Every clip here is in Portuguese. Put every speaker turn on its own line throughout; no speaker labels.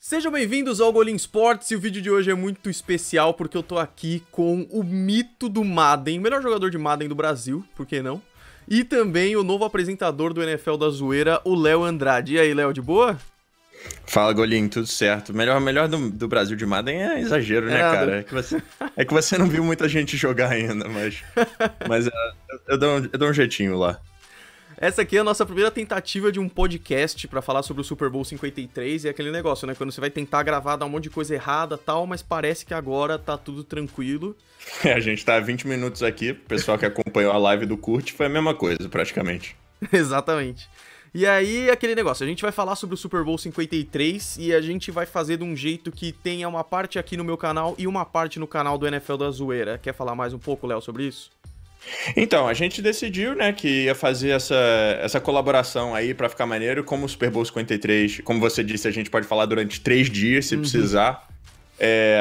Sejam bem-vindos ao Golim Sports e o vídeo de hoje é muito especial porque eu tô aqui com o mito do Madden, o melhor jogador de Madden do Brasil, por que não? E também o novo apresentador do NFL da Zoeira, o Léo Andrade. E aí, Léo, de boa?
Fala, Golinho, tudo certo. Melhor do Brasil de Madden é exagero, né, cara? É que você não viu muita gente jogar ainda, mas eu dou um jeitinho lá.
Essa aqui é a nossa primeira tentativa de um podcast pra falar sobre o Super Bowl 53 e é aquele negócio, né? Quando você vai tentar gravar, dá um monte de coisa errada e tal, mas parece que agora tá tudo tranquilo.
A gente tá há 20 minutos aqui, o pessoal que acompanhou a live do Kurt foi a mesma coisa, praticamente.
Exatamente. E aí, aquele negócio, a gente vai falar sobre o Super Bowl 53 e a gente vai fazer de um jeito que tenha uma parte aqui no meu canal e uma parte no canal do NFL da Zoeira. Quer falar mais um pouco, Léo, sobre isso?
Então, a gente decidiu, né, que ia fazer essa colaboração aí pra ficar maneiro, como o Super Bowl 53, como você disse, a gente pode falar durante 3 dias, se precisar.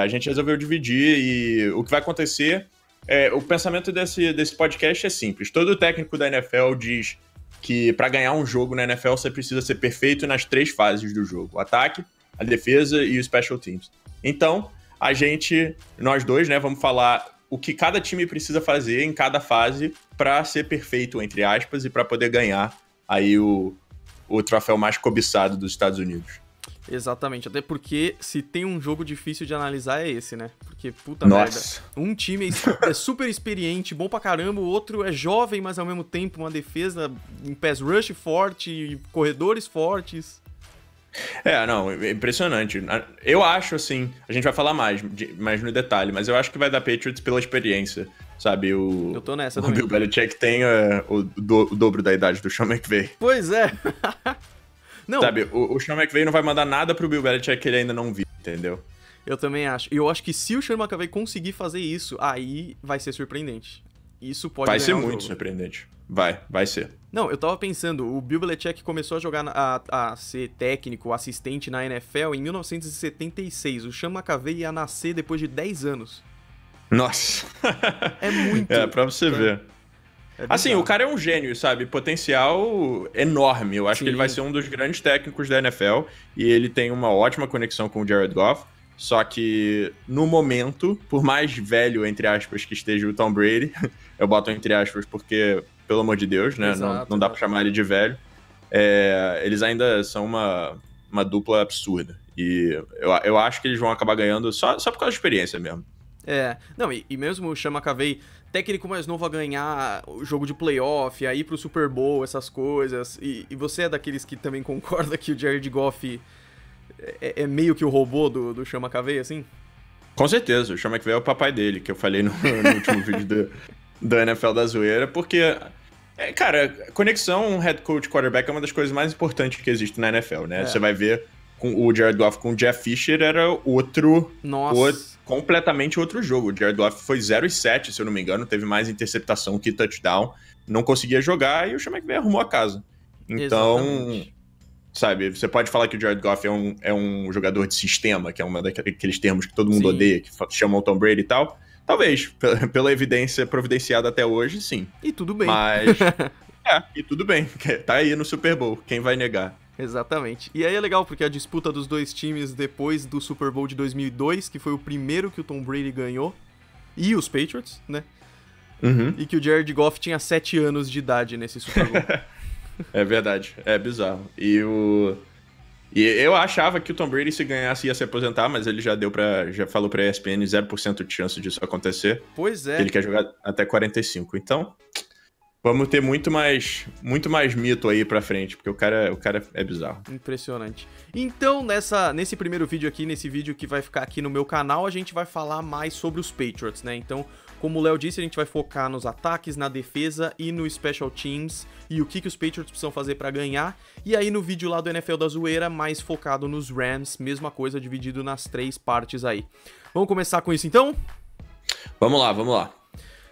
A gente resolveu dividir e o que vai acontecer, o pensamento desse podcast é simples. Todo técnico da NFL diz que pra ganhar um jogo na NFL você precisa ser perfeito nas 3 fases do jogo: o ataque, a defesa e o special teams. Então, nós dois, né, vamos falar o que cada time precisa fazer em cada fase para ser perfeito, entre aspas, e para poder ganhar aí o troféu mais cobiçado dos Estados Unidos.
Exatamente, até porque se tem um jogo difícil de analisar é esse, né? Porque, puta
Nossa.
merda, um time é super experiente, bom pra caramba, o outro é jovem, mas ao mesmo tempo uma defesa em pass rush forte, corredores fortes.
Não, é impressionante. Eu acho, assim, a gente vai falar mais no detalhe, mas eu acho que vai dar Patriots pela experiência, sabe?
Eu tô nessa também.
O Bill Belichick tem o dobro da idade do Sean McVay.
Pois é. Não.
Sabe, o Sean McVay não vai mandar nada pro Bill Belichick que ele ainda não viu, entendeu?
Eu também acho. E eu acho que se o Sean McVay conseguir fazer isso, aí vai ser surpreendente. Isso pode
Vai
ganhar
ser
o
muito
jogo.
surpreendente. Vai ser.
Não, eu tava pensando, o Bill Belichick começou a jogar, a ser técnico, assistente na NFL em 1976. O Sean McVay ia nascer depois de 10 anos.
Nossa.
É muito.
Pra você ver. Assim, o cara é um gênio, sabe? Potencial enorme. Eu acho que ele vai ser um dos grandes técnicos da NFL e ele tem uma ótima conexão com o Jared Goff. Só que, no momento, por mais velho, entre aspas, que esteja o Tom Brady, eu boto entre aspas porque, pelo amor de Deus, né? Não dá pra chamar ele de velho. Eles ainda são uma dupla absurda. E eu acho que eles vão acabar ganhando só por causa da experiência mesmo.
Não, e mesmo o Sean McVay, técnico mais novo a ganhar o jogo de playoff, a ir pro Super Bowl, essas coisas. E você é daqueles que também concorda que o Jared Goff é meio que o robô do Sean McVay, assim?
Com certeza, o Sean McVay é o papai dele, que eu falei no último vídeo do NFL da Zoeira, porque, cara, conexão head coach quarterback é uma das coisas mais importantes que existe na NFL, né? Você vai ver com o Jared Goff com o Jeff Fisher era completamente outro jogo. O Jared Goff foi 0-7, se eu não me engano, teve mais interceptação que touchdown, não conseguia jogar e o Sean McVay arrumou a casa. Então, exatamente. Sabe, você pode falar que o Jared Goff é um jogador de sistema, que é um daqueles termos que todo mundo odeia, que chamam o Tom Brady e tal. Talvez, pela evidência providenciada até hoje, sim.
E tudo bem.
Mas, e tudo bem. Tá aí no Super Bowl, quem vai negar?
Exatamente. E aí é legal, porque a disputa dos dois times depois do Super Bowl de 2002, que foi o primeiro que o Tom Brady ganhou, e os Patriots, né? E que o Jared Goff tinha 7 anos de idade nesse Super Bowl.
É verdade, é bizarro. E eu achava que o Tom Brady, se ganhasse, ia se aposentar, mas ele já falou pra ESPN 0% de chance disso acontecer.
Pois é.
Que ele quer jogar até 45. Então, vamos ter muito mais mito aí pra frente, porque o cara é bizarro.
Impressionante. Então, nesse primeiro vídeo aqui, nesse vídeo que vai ficar aqui no meu canal, a gente vai falar mais sobre os Patriots, né? Então, como o Léo disse, a gente vai focar nos ataques, na defesa e no special teams e o que os Patriots precisam fazer pra ganhar. E aí no vídeo lá do NFL da Zoeira, mais focado nos Rams, mesma coisa, dividido nas 3 partes aí. Vamos começar com isso então?
Vamos lá.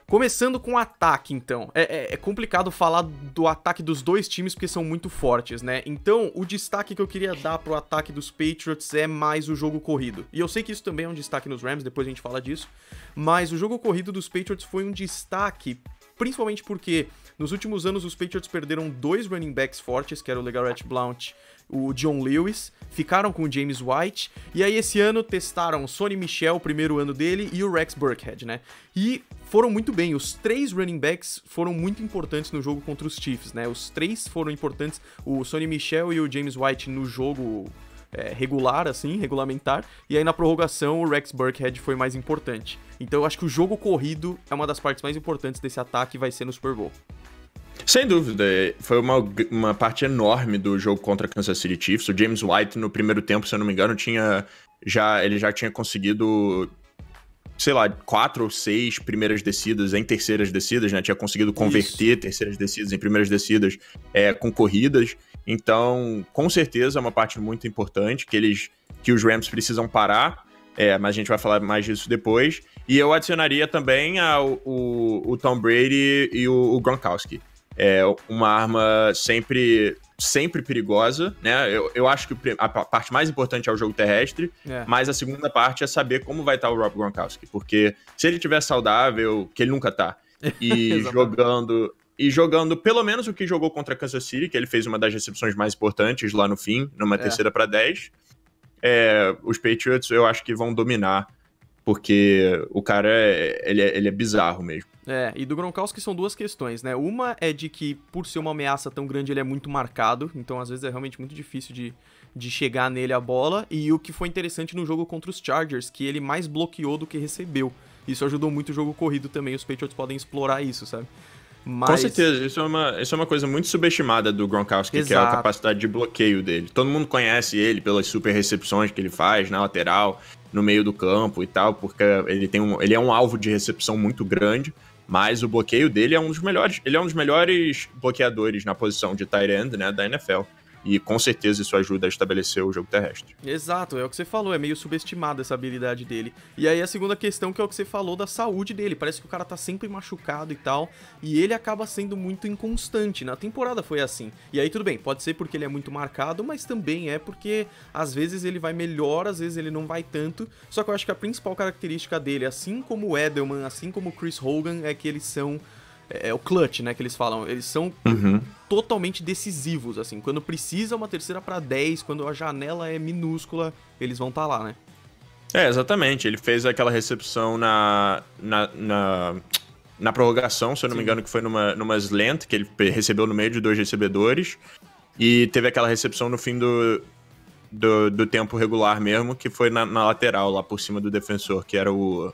Começando com o ataque, então. É complicado falar do ataque dos dois times porque são muito fortes, né? Então, o destaque que eu queria dar pro ataque dos Patriots é mais o jogo corrido. E eu sei que isso também é um destaque nos Rams, depois a gente fala disso. Mas o jogo corrido dos Patriots foi um destaque, principalmente porque Nos últimos anos, os Patriots perderam 2 running backs fortes, que era o LeGarrette Blount, o John Lewis, ficaram com o James White, e aí esse ano testaram o Sonny Michel, o primeiro ano dele, e o Rex Burkhead, né? E foram muito bem, os 3 running backs foram muito importantes no jogo contra os Chiefs, né? Os 3 foram importantes, o Sonny Michel e o James White no jogo regular, assim, regulamentar, e aí na prorrogação o Rex Burkhead foi mais importante. Então eu acho que o jogo corrido é uma das partes mais importantes desse ataque e vai ser no Super Bowl.
Sem dúvida, foi uma parte enorme do jogo contra a Kansas City Chiefs. O James White, no primeiro tempo, se eu não me engano, ele já tinha conseguido, sei lá, 4 ou 6 primeiras descidas em terceiras descidas, né? Tinha conseguido converter terceiras descidas em primeiras descidas com corridas. Então, com certeza, é uma parte muito importante que os Rams precisam parar. Mas a gente vai falar mais disso depois. E eu adicionaria também o Tom Brady e o Gronkowski. É uma arma sempre perigosa, né? Eu acho que a parte mais importante é o jogo terrestre, mas a segunda parte é saber como vai estar o Rob Gronkowski, porque se ele estiver saudável, que ele nunca tá, e jogando pelo menos o que jogou contra a Kansas City, que ele fez uma das recepções mais importantes lá no fim, numa terceira para 10, os Patriots eu acho que vão dominar, porque o cara ele é bizarro mesmo.
E do Gronkowski são 2 questões, né? Uma é de que, por ser uma ameaça tão grande, ele é muito marcado, então às vezes é realmente muito difícil de chegar nele a bola, e o que foi interessante no jogo contra os Chargers, que ele mais bloqueou do que recebeu. Isso ajudou muito o jogo corrido também, os Patriots podem explorar isso, sabe?
Com certeza, isso é uma coisa muito subestimada do Gronkowski, que é a capacidade de bloqueio dele. Todo mundo conhece ele pelas super recepções que ele faz na lateral, no meio do campo e tal, porque ele é um alvo de recepção muito grande, mas o bloqueio dele é um dos melhores. Ele é um dos melhores bloqueadores na posição de tight end, né, da NFL. E com certeza isso ajuda a estabelecer o jogo terrestre.
Exato, é o que você falou, é meio subestimada essa habilidade dele. E aí a segunda questão que é o que você falou da saúde dele, parece que o cara tá sempre machucado e tal, e ele acaba sendo muito inconstante, na temporada foi assim. E aí tudo bem, pode ser porque ele é muito marcado, mas também é porque às vezes ele vai melhor, às vezes ele não vai tanto, só que eu acho que a principal característica dele, assim como o Edelman, assim como o Chris Hogan, é que eles são... o clutch, né, que eles falam. Eles são totalmente decisivos, assim. Quando precisa uma terceira para 10, quando a janela é minúscula, eles vão estar lá, né?
Exatamente. Ele fez aquela recepção na prorrogação, se eu não me engano, que foi numa slant, que ele recebeu no meio de 2 recebedores. E teve aquela recepção no fim do tempo regular mesmo, que foi na lateral, lá por cima do defensor, que era o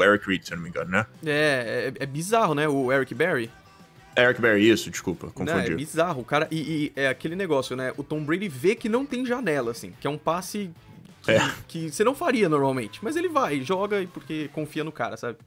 Eric Reid, se eu não me engano, né?
É bizarro, né? O Eric Berry.
Eric Berry, isso, desculpa, confundi.
É bizarro, o cara... E é aquele negócio, né? O Tom Brady vê que não tem janela, assim. Que é um passe que você não faria normalmente. Mas ele vai, joga porque confia no cara, sabe?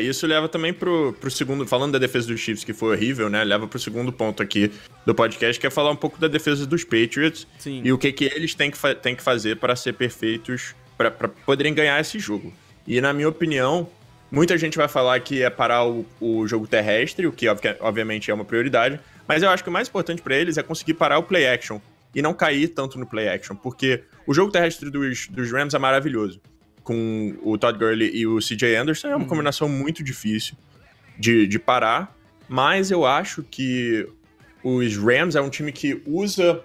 Isso leva também pro segundo... Falando da defesa dos Chiefs, que foi horrível, né? Leva pro segundo ponto aqui do podcast, que é falar um pouco da defesa dos Patriots.
Sim.
E o que eles têm que fazer para ser perfeitos, para poderem ganhar esse jogo. E na minha opinião, muita gente vai falar que é parar o jogo terrestre, o que obviamente é uma prioridade, mas eu acho que o mais importante para eles é conseguir parar o play action e não cair tanto no play action, porque o jogo terrestre dos Rams é maravilhoso. Com o Todd Gurley e o CJ Anderson é uma combinação muito difícil de parar, mas eu acho que os Rams é um time que usa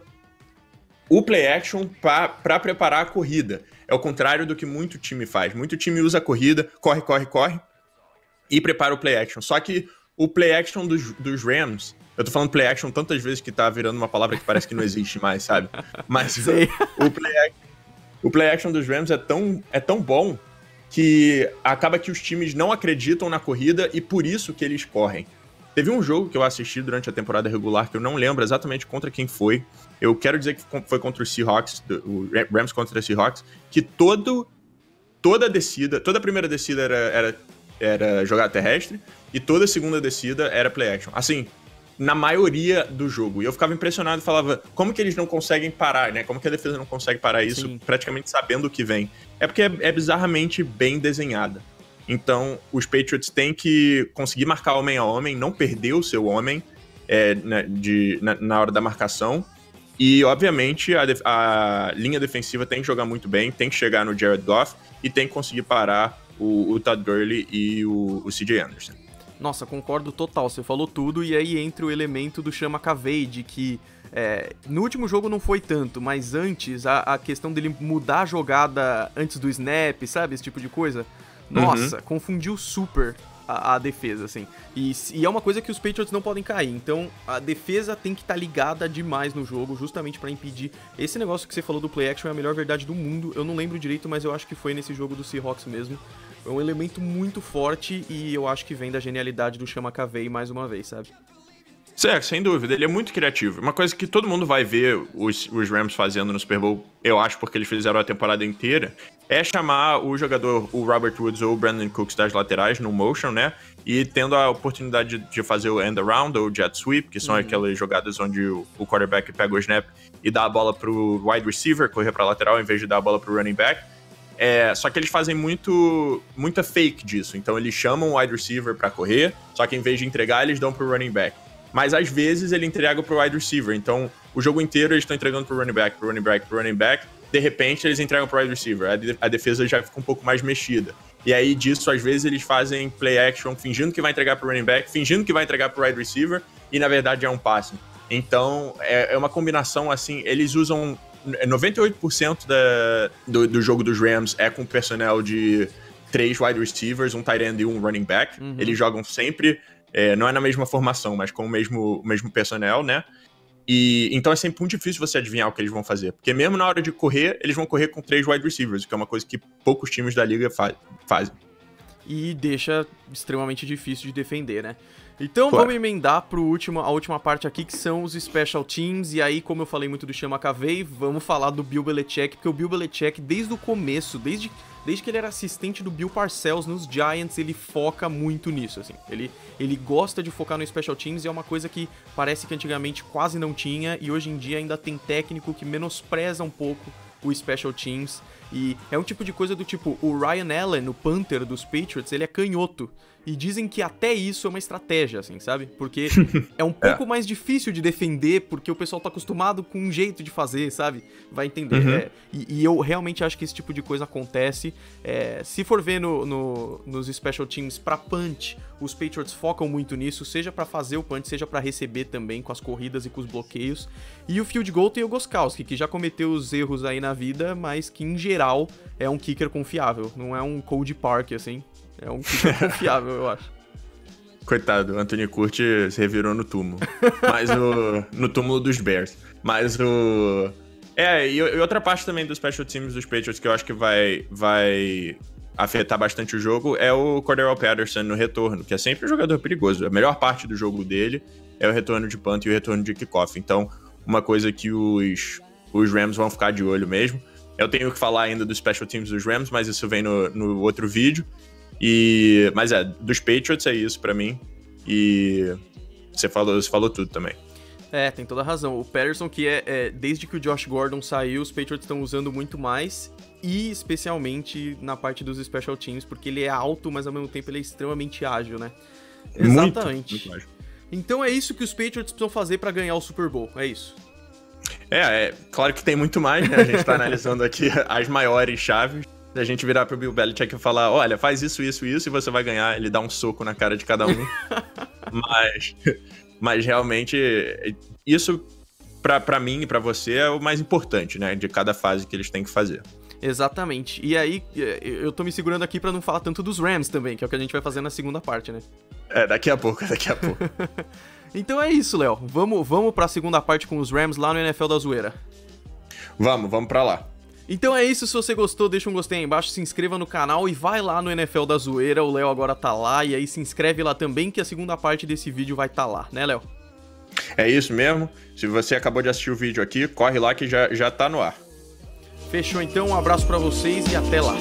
o play action para preparar a corrida. É o contrário do que muito time faz. Muito time usa a corrida, corre, e prepara o play action. Só que o play action dos Rams... Eu tô falando play action tantas vezes que tá virando uma palavra que parece que não existe mais, sabe? Mas o play action dos Rams é tão bom que acaba que os times não acreditam na corrida e por isso que eles correm. Teve um jogo que eu assisti durante a temporada regular que eu não lembro exatamente contra quem foi. Eu quero dizer que foi contra o Seahawks, o Rams contra o Seahawks, que toda a primeira descida era jogada terrestre e toda a segunda descida era play action. Assim, na maioria do jogo. E eu ficava impressionado e falava, como que eles não conseguem parar, né? Como que a defesa não consegue parar isso,
Sim.
praticamente sabendo o que vem? É porque é bizarramente bem desenhada. Então, os Patriots têm que conseguir marcar homem a homem, não perder o seu homem na hora da marcação. E, obviamente, a linha defensiva tem que jogar muito bem, tem que chegar no Jared Goff e tem que conseguir parar o Todd Gurley e o CJ Anderson.
Nossa, concordo total, você falou tudo, e aí entra o elemento do Chama Cavade, que no último jogo não foi tanto, mas antes, a questão dele mudar a jogada antes do snap, sabe, esse tipo de coisa, nossa, confundiu super a defesa, assim, e é uma coisa que os Patriots não podem cair, então a defesa tem que estar ligada demais no jogo, justamente pra impedir esse negócio que você falou do play action, é a melhor verdade do mundo, eu não lembro direito, mas eu acho que foi nesse jogo do Seahawks mesmo. É um elemento muito forte e eu acho que vem da genialidade do Chama Cavade mais uma vez, sabe?
Certo, sem dúvida, ele é muito criativo. Uma coisa que todo mundo vai ver os Rams fazendo no Super Bowl, eu acho, porque eles fizeram a temporada inteira, é chamar o jogador, o Robert Woods ou o Brandon Cooks das laterais no motion, né? E tendo a oportunidade de fazer o end around ou jet sweep, que são aquelas jogadas onde o quarterback pega o snap e dá a bola pro wide receiver correr pra lateral em vez de dar a bola pro running back. Só que eles fazem muita fake disso. Então eles chamam o wide receiver pra correr, só que em vez de entregar, eles dão pro running back. Mas às vezes ele entrega pro wide receiver. Então o jogo inteiro eles estão entregando pro running back, pro running back, pro running back. De repente eles entregam pro wide receiver. A defesa já fica um pouco mais mexida. E aí disso, às vezes, eles fazem play action fingindo que vai entregar pro running back, fingindo que vai entregar pro wide receiver, e na verdade é um passe. Então é uma combinação assim, eles usam 98% do jogo dos Rams é com personnel de 3 wide receivers, um tight end e um running back. Eles jogam sempre, não é na mesma formação, mas com o mesmo personnel, né? E então é sempre muito difícil você adivinhar o que eles vão fazer. Porque mesmo na hora de correr, eles vão correr com 3 wide receivers, que é uma coisa que poucos times da liga fazem.
E deixa extremamente difícil de defender, né? Então vamos emendar a última parte aqui, que são os Special Teams. E aí, como eu falei muito do Chama Cavade, vamos falar do Bill Belichick, porque o Bill Belichick, desde o começo, desde que ele era assistente do Bill Parcells nos Giants, ele foca muito nisso, assim. Ele gosta de focar no Special Teams, e é uma coisa que parece que antigamente quase não tinha, e hoje em dia ainda tem técnico que menospreza um pouco o Special Teams. E é um tipo de coisa do tipo, o Ryan Allen, o punter dos Patriots, ele é canhoto. E dizem que até isso é uma estratégia, assim, sabe? Porque é um pouco mais difícil de defender, porque o pessoal tá acostumado com um jeito de fazer, sabe? Vai entender. E eu realmente acho que esse tipo de coisa acontece. Se for ver nos Special Teams pra punch, os Patriots focam muito nisso, seja pra fazer o punch, seja pra receber também, com as corridas e com os bloqueios. E o field goal tem o Gostkowski, que já cometeu os erros aí na vida, mas que em geral é um kicker confiável. Não é um Cody Park, assim. É um kicker confiável, eu acho.
Coitado, o Anthony Curti se revirou no túmulo. Mas no túmulo dos Bears. Mas e outra parte também dos Special Teams dos Patriots que eu acho que vai afetar bastante o jogo é o Cordarrelle Patterson no retorno, que é sempre um jogador perigoso. A melhor parte do jogo dele é o retorno de punt e o retorno de kickoff. Então, uma coisa que os Rams vão ficar de olho mesmo. Eu tenho que falar ainda dos Special Teams dos Rams, mas isso vem no outro vídeo. Mas dos Patriots é isso pra mim. E você falou tudo também.
Tem toda a razão. O Patterson, que desde que o Josh Gordon saiu, os Patriots estão usando muito mais. E especialmente na parte dos Special Teams, porque ele é alto, mas ao mesmo tempo ele é extremamente ágil, né? Exatamente. Muito ágil. Então é isso que os Patriots precisam fazer pra ganhar o Super Bowl, é isso.
Claro que tem muito mais, né? A gente tá analisando aqui as maiores chaves. A gente virar pro Bill Belichick e falar, olha, faz isso, isso, isso, e você vai ganhar. Ele dá um soco na cara de cada um. mas realmente, isso pra mim e pra você é o mais importante, né? De cada fase que eles têm que fazer.
Exatamente. E aí, eu tô me segurando aqui pra não falar tanto dos Rams também, que é o que a gente vai fazer na segunda parte, né?
Daqui a pouco.
Então é isso, Léo. Vamos pra segunda parte com os Rams lá no NFL da Zoeira.
Vamos pra lá.
Então é isso, se você gostou, deixa um gostei aí embaixo, se inscreva no canal e vai lá no NFL da Zoeira, o Léo agora tá lá, e aí se inscreve lá também que a segunda parte desse vídeo vai tá lá, né, Léo?
É isso mesmo, se você acabou de assistir o vídeo aqui, corre lá que já tá no ar.
Fechou então, um abraço pra vocês e até lá.